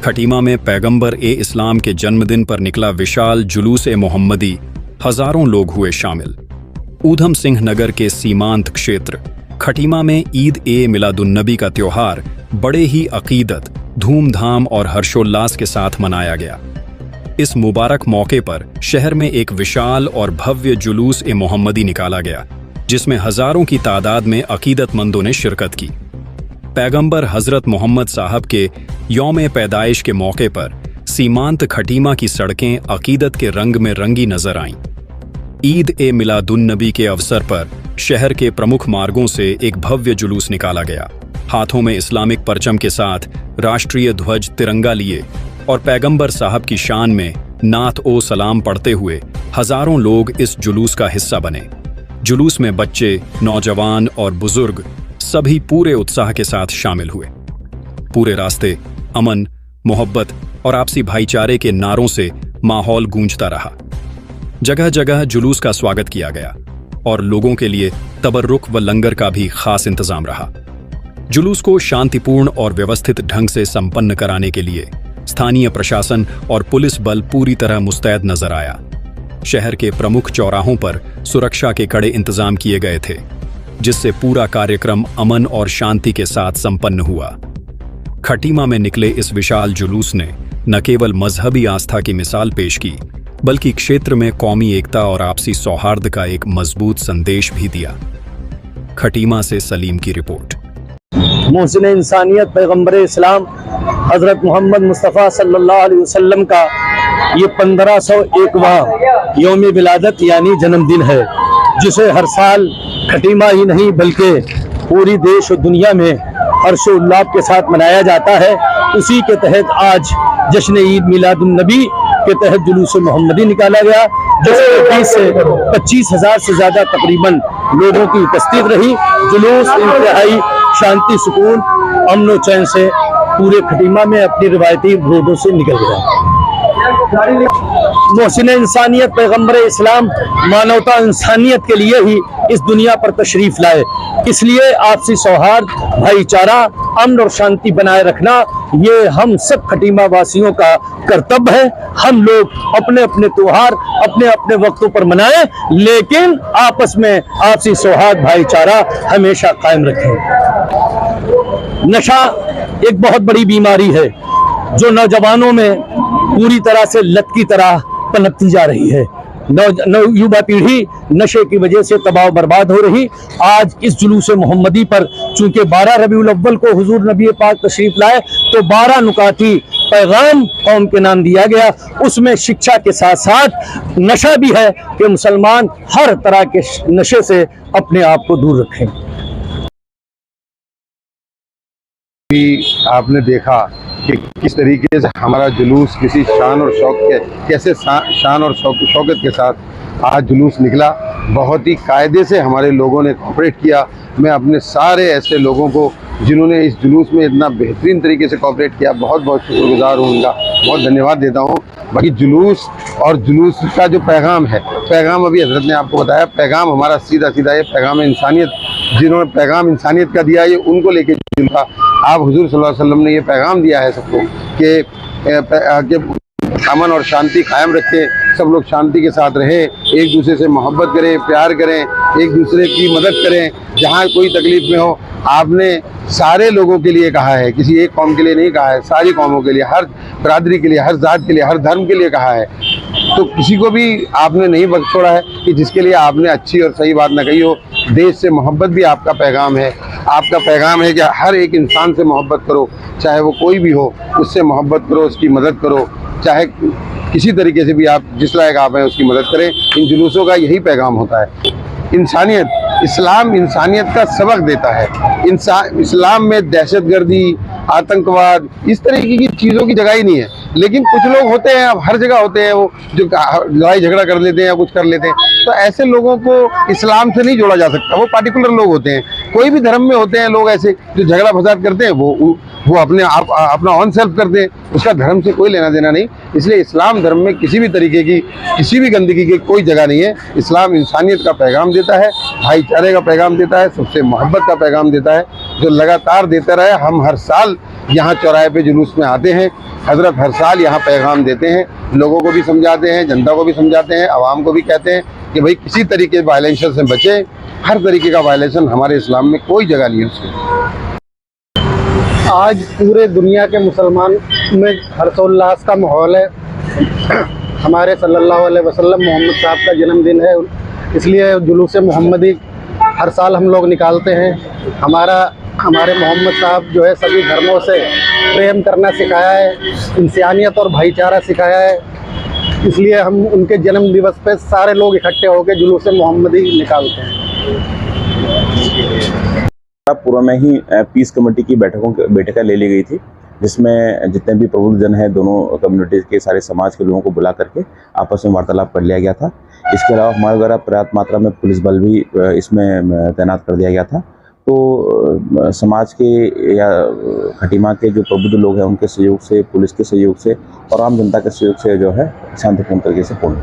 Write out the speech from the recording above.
खटीमा में पैगंबर ए इस्लाम के जन्मदिन पर निकला विशाल जुलूस ए मोहम्मदी, हजारों लोग हुए शामिल। ऊधम सिंह नगर के सीमांत क्षेत्र खटीमा में ईद ए मिलादुन्नबी का त्योहार बड़े ही अकीदत, धूमधाम और हर्षोल्लास के साथ मनाया गया। इस मुबारक मौके पर शहर में एक विशाल और भव्य जुलूस ए मोहम्मदी निकाला गया, जिसमें हजारों की तादाद में अकीदतमंदों ने शिरकत की। पैगंबर हजरत मोहम्मद साहब के यौम पैदाइश के मौके पर सीमांत खटीमा की सड़कें अकीदत के रंग में रंगी नजर आईं। ईद ए मिलादुन्नबी के अवसर पर शहर के प्रमुख मार्गों से एक भव्य जुलूस निकाला गया। हाथों में इस्लामिक परचम के साथ राष्ट्रीय ध्वज तिरंगा लिए और पैगंबर साहब की शान में नात ओ सलाम पढ़ते हुए हजारों लोग इस जुलूस का हिस्सा बने। जुलूस में बच्चे, नौजवान और बुजुर्ग सभी पूरे उत्साह के साथ शामिल हुए। पूरे रास्ते अमन, मोहब्बत और आपसी भाईचारे के नारों से माहौल गूंजता रहा। जगह जगह जुलूस का स्वागत किया गया और लोगों के लिए तबर्रुक व लंगर का भी खास इंतजाम रहा। जुलूस को शांतिपूर्ण और व्यवस्थित ढंग से संपन्न कराने के लिए स्थानीय प्रशासन और पुलिस बल पूरी तरह मुस्तैद नजर आया। शहर के प्रमुख चौराहों पर सुरक्षा के कड़े इंतजाम किए गए थे, जिससे पूरा कार्यक्रम अमन और शांति के साथ संपन्न हुआ। खटीमा में निकले इस विशाल जुलूस ने न केवल मजहबी आस्था की मिसाल पेश की, बल्कि क्षेत्र में कौमी एकता और आपसी सौहार्द का एक मजबूत संदेश भी दिया। खटीमा से सलीम की रिपोर्ट। मोहसिन इंसानियत पैगंबर इस्लाम हजरत मोहम्मद मुस्तफ़ा सल्लल्लाहु अलैहि वसल्लम का ये 1501वां यौम विलादत यानी जन्मदिन है, जिसे हर साल खटीमा ही नहीं बल्कि पूरी देश और दुनिया में हर्षोल्लास के साथ मनाया जाता है। उसी के तहत आज जश्न ईद मिलादुन्नबी के तहत जुलूस मोहम्मदी निकाला गया, जिसमें 20 से 25 हजार से ज्यादा तकरीबन लोगों की उपस्थित रही। जुलूस इंतहाई शांति, सुकून, अमन और चैन से पूरे खटीमा में अपनी रिवायती रोडों से निकल गया। मोहसिन इंसानियत पैगंबर इस्लाम मानवता इंसानियत के लिए ही इस दुनिया पर तशरीफ लाए, इसलिए आपसी सौहार्द, भाईचारा, अमन और शांति बनाए रखना ये हम सब खटीमा वासियों का कर्तव्य है। हम लोग अपने अपने त्योहार अपने अपने वक्तों पर मनाएं, लेकिन आपस में आपसी सौहार्द, भाईचारा हमेशा कायम रखें। नशा एक बहुत बड़ी बीमारी है जो नौजवानों में पूरी तरह से लत की तरह पनपती जा रही है। युवा पीढ़ी नशे की वजह से तबाह बर्बाद हो रही। आज इस जुलूस मोहम्मदी पर चूंकि 12 रबीउल अव्वल को हुजूर नबी पाक तशरीफ लाए, तो 12 नुकाती पैगाम कौम के नाम दिया गया। उसमें शिक्षा के साथ साथ नशा भी है कि मुसलमान हर तरह के नशे से अपने आप को दूर रखें। आपने देखा कि किस तरीके से हमारा जुलूस किसी शान और शौक के कैसे शान और शौकत के साथ आज जुलूस निकला। बहुत ही कायदे से हमारे लोगों ने कोऑपरेट किया। मैं अपने सारे ऐसे लोगों को जिन्होंने इस जुलूस में इतना बेहतरीन तरीके से कोऑपरेट किया, बहुत बहुत शुक्रगुजार हूँ उनका, बहुत धन्यवाद देता हूँ। बाकी जुलूस और जुलूस का जो पैगाम है, पैगाम अभी हजरत ने आपको बताया, पैगाम हमारा सीधा सीधा ये पैगाम इंसानियत, जिन्होंने पैगाम इंसानियत का दिया, ये उनको लेके जुलूस आप हुजूर सल्लल्लाहु अलैहि वसल्लम ने ये पैगाम दिया है सबको कि अमन और शांति कायम रखें, सब लोग शांति के साथ रहें, एक दूसरे से मोहब्बत करें, प्यार करें, एक दूसरे की मदद करें। जहाँ कोई तकलीफ में हो, आपने सारे लोगों के लिए कहा है, किसी एक कौम के लिए नहीं कहा है, सारी कौमों के लिए, हर बरादरी के लिए, हर जात के लिए, हर धर्म के लिए कहा है। तो किसी को भी आपने नहीं बख्श छोड़ा है कि जिसके लिए आपने अच्छी और सही बात न कही हो। देश से मोहब्बत भी आपका पैगाम है। आपका पैगाम है कि हर एक इंसान से मोहब्बत करो, चाहे वो कोई भी हो, उससे मोहब्बत करो, उसकी मदद करो, चाहे किसी तरीके से भी आप जिस लायक आप हैं उसकी मदद करें। इन जुलूसों का यही पैगाम होता है। इंसानियत, इस्लाम इंसानियत का सबक देता है। इस्लाम में दहशतगर्दी, आतंकवाद, इस तरीके की चीज़ों की जगह ही नहीं है। लेकिन कुछ लोग होते हैं, अब हर जगह होते हैं, वो जो लड़ाई झगड़ा कर लेते हैं या कुछ कर लेते हैं, तो ऐसे लोगों को इस्लाम से नहीं जोड़ा जा सकता। वो पार्टिकुलर लोग होते हैं, कोई भी धर्म में होते हैं लोग ऐसे जो झगड़ा फसाद करते हैं, वो अपने आप अपना ऑन सेल्फ करते हैं, उसका धर्म से कोई लेना देना नहीं। इसलिए इस्लाम धर्म में किसी भी तरीके की, किसी भी गंदगी की कोई जगह नहीं है। इस्लाम इंसानियत का पैगाम देता है, भाईचारे का पैगाम देता है, सबसे मोहब्बत का पैगाम देता है, जो लगातार देता रहे। हम हर साल यहाँ चौराहे पे जुलूस में आते हैं। हजरत हर साल यहाँ पैगाम देते हैं, लोगों को भी समझाते हैं, जनता को भी समझाते हैं, आवाम को भी कहते हैं कि भाई किसी तरीके के वायलेंशन से बचें। हर तरीके का वायलेशन हमारे इस्लाम में कोई जगह नहीं है उसकी। आज पूरे दुनिया के मुसलमान में हर्षोल्लास का माहौल है। हमारे सल्लल्लाहु अलैहि वसल्लम मोहम्मद साहब का जन्मदिन है, इसलिए जुलूस मोहम्मदी हर साल हम लोग निकालते हैं। हमारे मोहम्मद साहब जो है सभी धर्मों से प्रेम करना सिखाया है, इंसानियत और भाईचारा सिखाया है, इसलिए हम उनके जन्म दिवस पे सारे लोग इकट्ठे होकर जुलूस मोहम्मदी निकालते हैं। पूर्व में ही पीस कमेटी की बैठकें ले ली गई थी, जिसमें जितने भी प्रबुद्ध जन हैं दोनों कम्युनिटीज़ के, सारे समाज के लोगों को बुला करके आपस में वार्तालाप कर लिया गया था। इसके अलावा हमारे द्वारा पर्याप्त मात्रा में पुलिस बल भी इसमें तैनात कर दिया गया था। तो समाज के या खटीमा के जो प्रबुद्ध लोग हैं उनके सहयोग से, पुलिस के सहयोग से और आम जनता के सहयोग से जो है शांतिपूर्ण तरीके से पूर्ण